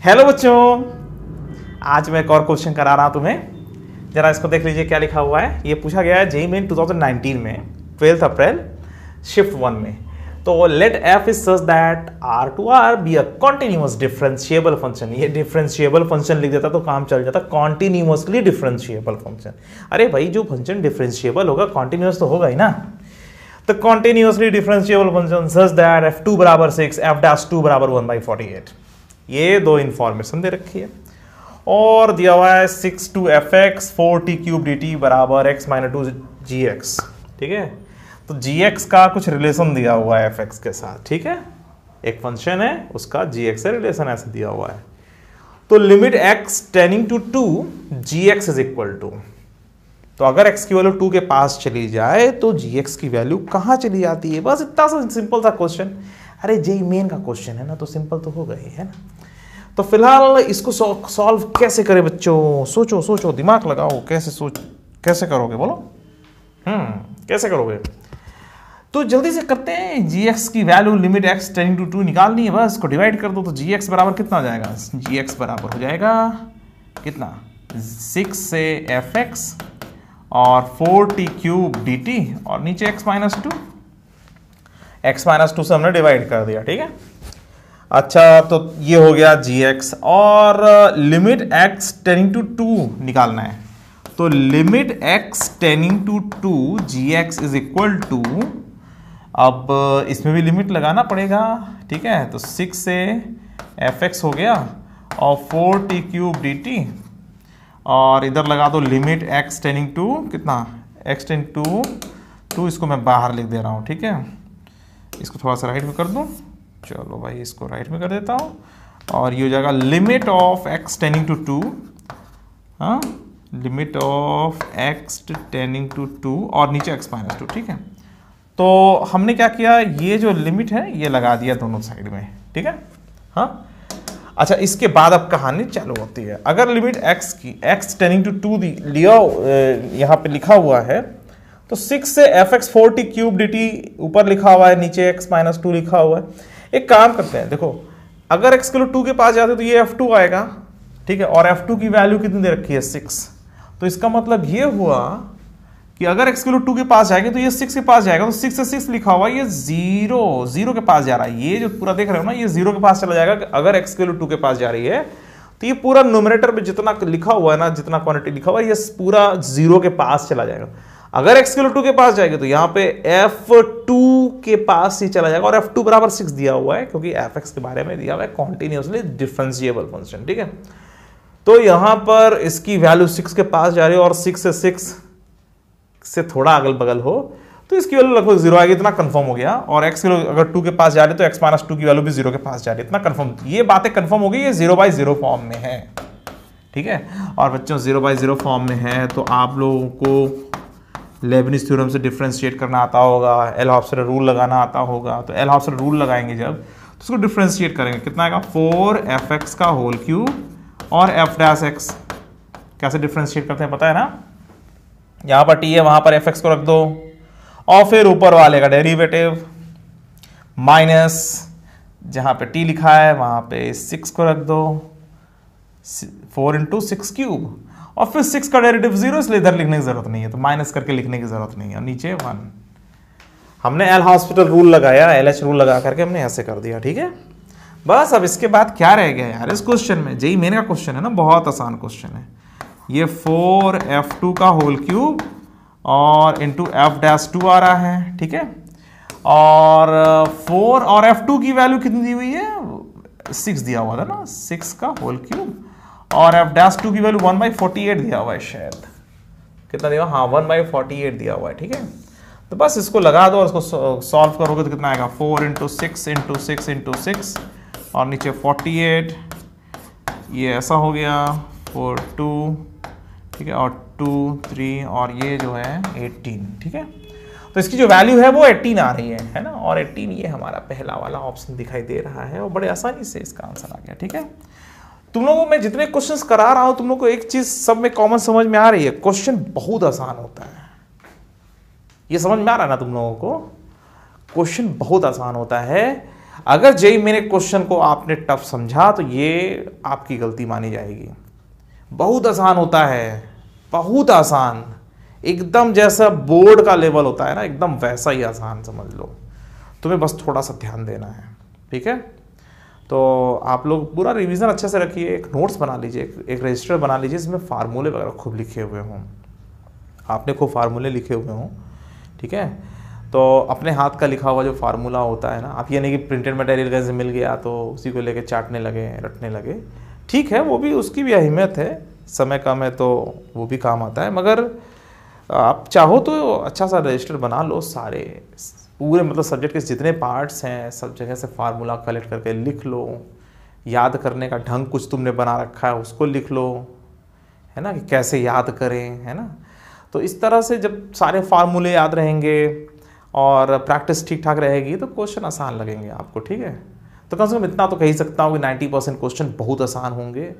Hello बच्चों, आज मैं एक और क्वेश्चन करा रहा हूं तुम्हें। जरा इसको देख लीजिए क्या लिखा हुआ है। ये पूछा गया है जेईई मेन 2019 में 12 अप्रैल शिफ्ट 1 में। तो let F is such that R to R be a continuous differentiable function. ये डिफरेंशिएबल फंक्शन लिख देता तो काम चल जाता, कॉन्टिन्यूअसली डिफरेंशिएबल फंक्शन। अरे भाई, जो फंक्शन डिफरेंशिएबल होगा कॉन्टिन्यूअस तो होगा ही ना। तो continuously differentiable function such that f2 बराबर 6 f'2 बराबर 1/48। ये दो इंफॉर्मेशन दे रखी है और दिया हुआ है 6 to fx 4t³ dt बराबर x - 2 gx। ठीक है, तो gx का कुछ रिलेशन दिया हुआ है fx के साथ। ठीक है, एक फंक्शन है उसका gx से रिलेशन ऐसे दिया हुआ है। तो limit x tending to 2 gx is equal to, तो अगर x की वैल्यू 2 के पास चली जाए तो gx की वैल्यू कहां चली जाती है। बस इतना सा सिंपल सा क्वेश्चन। अरे जेईई मेन का क्वेश्चन है ना, तो सिंपल तो होगा ही, है ना। तो फिलहाल इसको सॉल्व कैसे करें बच्चों? सोचो सोचो, दिमाग लगाओ, कैसे करोगे बोलो। कैसे करोगे? तो जल्दी से करते हैं। gx की value limit x tending to 2 निकालनी है, बस इसको डिवाइड कर दो। तो gx बराबर कितना हो जाएगा? gx बराबर हो जाएगा कितना? 6 से fx और 4t³ dt और नीचे x - 2। x - 2 से हमने डिवाइड कर दिया। ठीक है, अच्छा, तो ये हो गया gx। और लिमिट x टेंडिंग टू 2 निकालना है। तो limit x tending to 2 gx is equal to, अब इसमें भी लिमिट लगाना पड़ेगा। ठीक है, तो 6 से fx हो गया और 4t³ dt और इधर लगा दो लिमिट x टेंडिंग टू कितना? x tending to 2। इसको मैं बाहर लिख दे रहा हूँ। ठीक है, इसको थोड़ा सा राइट में कर दूं। चलो भाई, इसको राइट में कर देता हूं और ये हो जाएगा limit of x tending to 2। हाँ, limit of x tending to 2 और नीचे x - 2। ठीक है, तो हमने क्या किया, ये जो लिमिट है ये लगा दिया दोनों साइड में। ठीक है, हाँ। अच्छा, इसके बाद अब कहानी चालू होती है। अगर लिमिट x की x टेंडिंग टू 2 लिया यहाँ पे लिखा हुआ है, तो 6 से fx 4t³ dt ऊपर लिखा हुआ है, नीचे x - 2 लिखा हुआ है। एक काम करते हैं, देखो, अगर x किलो 2 के पास जाते तो ये f2 आएगा। ठीक है, और f2 की वैल्यू कितनी दे रखी है? 6। तो इसका मतलब ये हुआ कि अगर x किलो 2 के पास जाएगा तो ये 6 के पास जाएगा। तो 6 से 6 लिखा हुआ है, ये 0 के पास जा रहा है। ये जो पूरा देख रहे हो ना, ये 0 के पास चला जाएगा। अगर x किलो 2 के पास जा रही है तो ये पूरा न्यूमरेटर में जितना लिखा हुआ है ना, जितना क्वांटिटी लिखा हुआ है, ये पूरा 0 के पास चला जाएगा। अगर x किलो 2 के पास जाएगी तो यहाँ पे f2 के पास ही चला जाएगा और f2 बराबर 6 दिया हुआ है, क्योंकि fx के बारे में दिया हुआ है कॉन्टिन्यूअसली डिफरेंशिएबल फंक्शन। ठीक है, तो यहाँ पर इसकी वैल्यू 6 के पास जा रही है और 6 से 6 से थोड़ा अगल बगल हो तो इसकी वैल्यू लगभग 0 आएगी। इतना कंफर्म हो गया। और x किलो अगर 2 के पास जा रही है तो x - 2 की वैल्यू भी 0 के पास जा रही है। इतना कंफर्म, ये बातें कंफर्म हो गई। ये 0/0 फॉर्म में है। ठीक है, और बच्चों 0/0 फॉर्म में है तो आप लोगों को लेबनिज थ्योरम से डिफरेंशिएट करना आता होगा, एल हॉस्पिटल रूल लगाना आता होगा। तो एल हॉस्पिटल रूल लगाएंगे जब, तो उसको डिफरेंशिएट करेंगे। कितना आएगा? 4fx का होल क्यूब और f'(x). कैसे डिफरेंशिएट करते हैं पता है ना? यहां पर t है, वहां पर fx को रख दो और फिर ऊपर वाले का डेरिवेटिव माइनस जहां पे t लिखा है वहां पे 6 को रख दो, 4 × 6³ और फिर 6 का डेरिवेटिव 0, इसलिए इधर लिखने की जरूरत नहीं है, तो माइनस करके लिखने की जरूरत नहीं है। और नीचे 1। हमने एल हॉस्पिटल रूल लगाया, LH रूल लगा करके हमने ऐसे कर दिया। ठीक है, बस अब इसके बाद क्या रह गया यार इस क्वेश्चन में? जेईई मेन का क्वेश्चन है ना, बहुत आसान क्वेश्चन है ये। 4f2 का होल क्यूब और इंटू f'2 आ रहा है। ठीक है, और 4 और f2 की वैल्यू कितनी दी हुई है? 6 दिया हुआ था ना, 6 का होल क्यूब और f'2 की वैल्यू 1/48 दिया हुआ है शायद। कितना दिया? हाँ, 1/48 दिया हुआ है। ठीक है, तो बस इसको लगा दो और इसको सॉल्व करोगे तो कितना आएगा? 4 × 6 × 6 × 6 और नीचे 48। ये ऐसा हो गया 4 2। ठीक है, और 2 3 और ये जो है 18। ठीक है, तो इसकी जो वैल्यू है वो 18 आ रही है ना। और 18 ये हमारा पहला वाला ऑप्शन दिखाई दे रहा है और बड़े आसानी से इसका आंसर आ गया। ठीक है, तुम लोगों को मैं जितने क्वेश्चंस करा रहा हूं, तुम लोगों को एक चीज सब में कॉमन समझ में आ रही है, क्वेश्चन बहुत आसान होता है। ये समझ में आ रहा है ना तुम लोगों को? क्वेश्चन बहुत आसान होता है अगर जेईई मेन क्वेश्चन को आपने टफ समझा तो ये आपकी गलती मानी जाएगी। बहुत आसान होता है, बहुत आसान, एकदम जैसा बोर्ड का लेवल होता है ना, एकदम वैसा ही आसान समझ लो। तुम्हें बस थोड़ा सा ध्यान देना है, ठीक है। तो आप लोग पूरा रिवीजन अच्छे से रखिए, एक नोट्स बना लीजिए, एक रजिस्टर बना लीजिए जिसमें फार्मूले वगैरह खूब लिखे हुए हों, आपने खूब फार्मूले लिखे हुए हों, ठीक है। तो अपने हाथ का लिखा हुआ जो फार्मूला होता है ना, आप ये नहीं कि प्रिंटेड मटेरियल कैसे मिल गया तो उसी को लेके चाटने लगे, रटने लगे, ठीक है, वो भी, उसकी भी अहमियत है, समय कम है तो वो भी काम आता है, मगर आप चाहो तो अच्छा सा रजिस्टर बना लो, सारे पूरे मतलब सब्जेक्ट के जितने पार्ट्स हैं सब जगह से फार्मूला कलेक्ट करके लिख लो, याद करने का ढंग कुछ तुमने बना रखा है उसको लिख लो, है ना, कि कैसे याद करें, है ना। तो इस तरह से जब सारे फार्मूले याद रहेंगे और प्रैक्टिस ठीक ठाक रहेगी तो क्वेश्चन आसान लगेंगे आपको, ठीक है। तो कम से कम इतना तो कह ही सकता हूँ कि 90% क्वेश्चन बहुत आसान होंगे,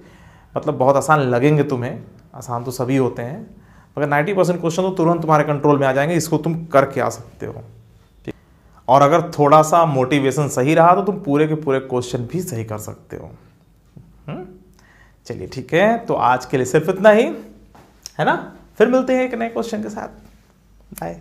मतलब बहुत आसान लगेंगे तुम्हें, आसान तो सभी होते हैं, मगर 90% क्वेश्चन तो तुरंत तुम्हारे कंट्रोल में आ जाएंगे, इसको तुम करके आ सकते हो, ठीक। और अगर थोड़ा सा मोटिवेशन सही रहा तो तुम पूरे के पूरे क्वेश्चन भी सही कर सकते हो। चलिए ठीक है, तो आज के लिए सिर्फ इतना ही, है ना, फिर मिलते हैं एक नए क्वेश्चन के साथ, बाय।